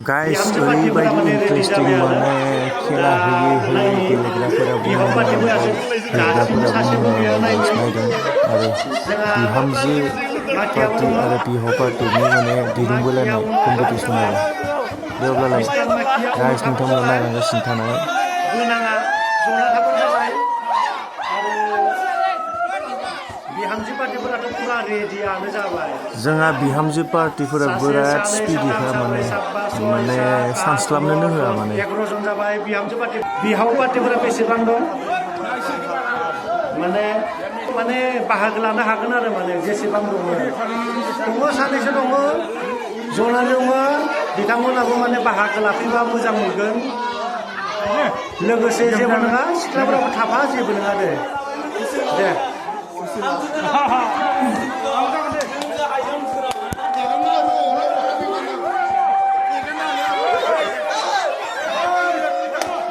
Guys, ओरैबायदि interesting माने खेला होयै गेलेग्राफोरा गेलेग्राफोरा मैच नायदों आरो बिहामजो पार्टि आरो बिहाव पार्टिनि माने दिरुं बोलायनाय कम्पिटिसन आरो बेवब्लालाय गाइस नोंथांमोना नायगासिनो थानाय जोंहा बिहामजो पार्टिफोरा बिराद स्पिडिखा माने सानस्लाबनोनो होआ माने 11 जन जाबाय बिहामजो पार्टी बिहाव पार्टिफोरा बेसेबां दं माने बाहागो लानो हागोन आरो माने जेसेबां दङ सानैसो दङ जना दङ बिथांमोनाबो माने बाहागो लाफैबा मोजां मोनगोन लोगोसे जेबो नङा सिख्लाफोराबो थाफा जेबो नङा दे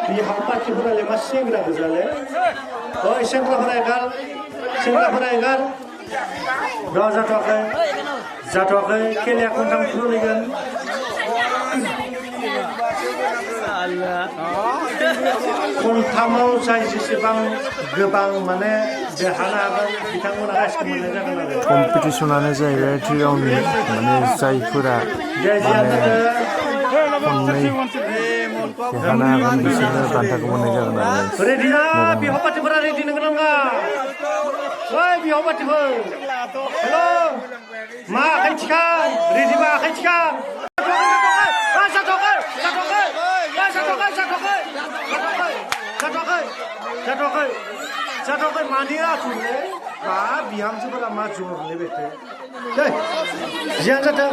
बिहाव पार्टिफोरालाय मा सेंग्रा गोजालै सेंग्राफोरा एंगार जाथ'वाखै खेलाया खनथाम खुलिगोन खनथामाव जाय जेसेबां गोबां माने देरहानो हागोन बिथांमोना गासिबो मोननाय जागोन आरो कम्पिटिसनानो जाहैबाय 3 राउन्डनि माने जायफोरा खननै देरहानो हागोन बिसोरनो बान्थाखौ मोननाय जागोन आरो रेडि ना बिहाव पार्टिफोरा रेडि नंगौ नङा ओइ बिहाव पार्टिफोर हेल' मा आखाइ थिखां रेडिबा आखाइ थिखां जाथ'वाखै मानि आथुरलै बा बिहामजोफोरा मा जरलै बेखौ दे जियानो जाथों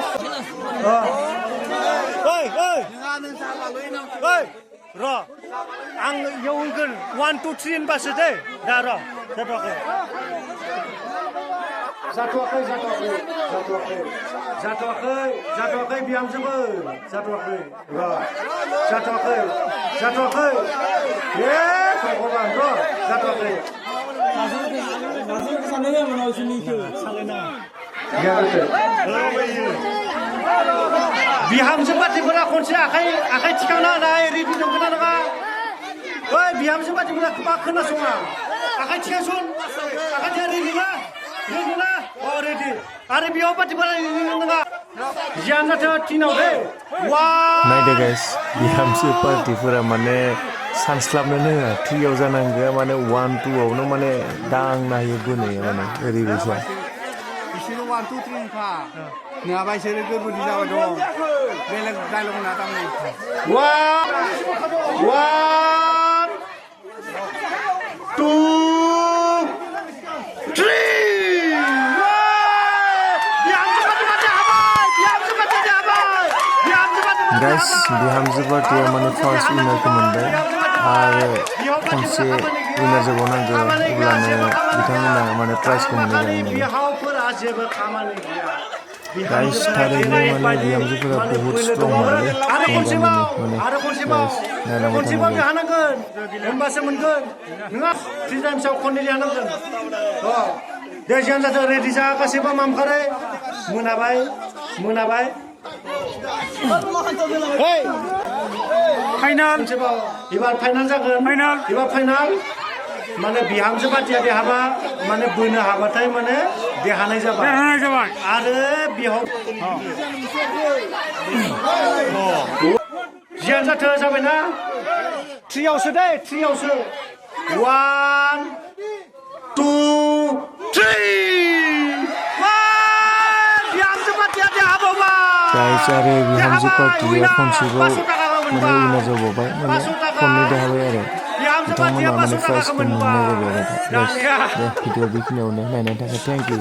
र' आं इयाव होगोन 1 2 3 होनबासो दे दा र' जाथ'वाखै बिहामजोफोर जाथ'वाखै भगबान र' जाथ'वाखै बिहामजो पार्टिफोरा खनसे आखाइ थिखांना होनाय रेडि नंगौना नङा ओइ बिहामजो पार्टिफोरा मा खोनासङा आखाइ थिखांसन आखाइ रेडि ना रेडि आरो बिहाव पार्टिफोरा रेडि नङा जियानो जाथों थिनाव दे नायदो गाइस बिहामजो पार्टिफोरा माने सानस्लाबनोनो होआ 3 आव जानांगौ माने 1 2 आवनो माने दांना होयो बोनाया माने ओरैबायसा बिसोरो 1 2 3 खा नङाबा बिसोरो गोरबोनि जाबाय दं बेलेग डायलग ना दामनाय 1 2 3 गाइस बिहामजो पार्टिया माने फार्स्ट विनारखौ मोनबाय आरो खनसे विनार जाबावनांगौ अब्लानो बिथांमोना माने प्राइजखौ मोननाय जागोन गाइस थारैनो माने बिहामजोफोरा बहुत स्ट्रं माने होनबासो मोनगोन नङा 3 टाइम्सआव खननै देरहानांगोन दे जियानो जाथों रेडि जा गासैबो मामखारै मोनाबाय फाइनाल एबार फाइनाल जागोन एबार फाइनाल माने बिहामजो पार्टिया देरहाबा माने बोनो हाबाथाय माने देरहानाय जाबाय आरो बिहाव जियानो जाथों जाबायना 3 आवसो दे 3 आवसो 1 2 3 गाइस आरो बिहामजो पार्टिया खनसेबाव माने विनार जाबावबाय माने खननै देरहाबाय आरो बिथांमोना माने प्राइजखौ मोननाय जाबाय आरो गाइस दे भिडिअ बेखिनियावनो नायनायनि थाखाय थेंक इउ